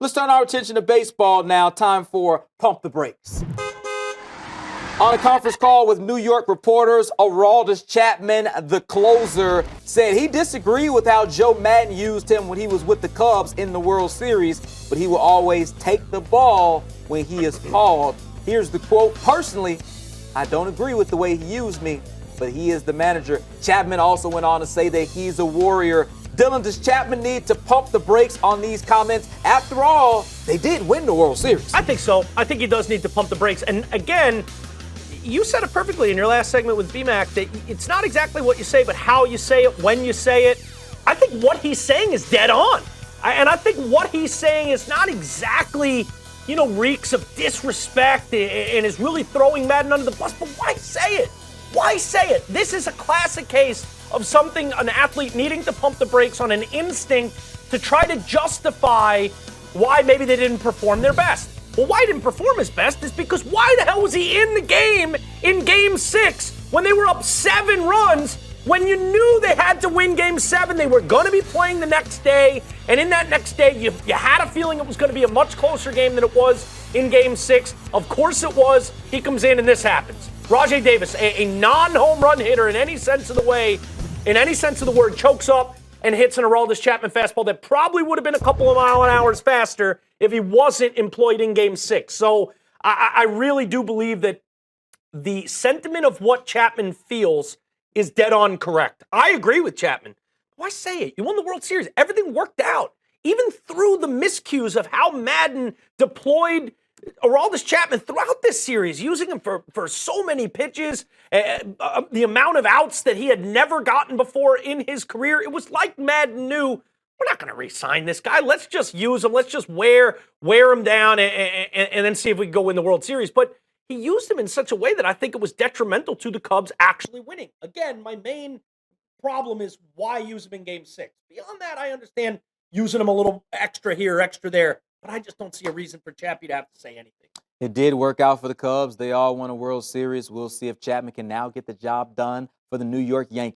Let's turn our attention to baseball now. Time for Pump the Brakes. On a conference call with New York reporters, Aroldis Chapman, the closer, said he disagreed with how Joe Maddon used him when he was with the Cubs in the World Series, but he will always take the ball when he is called. Here's the quote: "Personally, I don't agree with the way he used me, but he is the manager." Chapman also went on to say that he's a warrior. Dylan, does Chapman need to pump the brakes on these comments? After all, they did win the World Series. I think so. I think he does need to pump the brakes. And again, you said it perfectly in your last segment with BMAC that it's not exactly what you say, but how you say it, when you say it. I think what he's saying is dead on. And I think what he's saying is not exactly, reeks of disrespect and is really throwing Maddon under the bus. But why say it? Why say it? This is a classic case of an athlete needing to pump the brakes on an instinct to try to justify why maybe they didn't perform their best. Well, why he didn't perform his best is because why the hell was he in the game in Game 6 when they were up 7 runs, when you knew they had to win Game 7, they were going to be playing the next day, and in that next day, you had a feeling it was going to be a much closer game than it was in Game 6. Of course it was. He comes in and this happens. Rajai Davis, a non-home run hitter in any sense of the word, chokes up and hits an Aroldis Chapman fastball that probably would have been a couple of mile-an-hour faster if he wasn't employed in Game 6. So I really do believe that the sentiment of what Chapman feels is dead on correct. I agree with Chapman. Why say it? You won the World Series. Everything worked out. Even through the miscues of how Maddon deployed Aroldis Chapman throughout this series, using him for so many pitches, the amount of outs that he had never gotten before in his career, it was like Maddon knew, we're not going to re-sign this guy. Let's just use him. Let's just wear him down and then see if we can go win the World Series. But he used him in such a way that I think it was detrimental to the Cubs actually winning. Again, my main problem is why use him in Game 6. Beyond that, I understand using him a little extra here, extra there. But I just don't see a reason for Chappie to have to say anything. It did work out for the Cubs. They all won a World Series. We'll see if Chapman can now get the job done for the New York Yankees.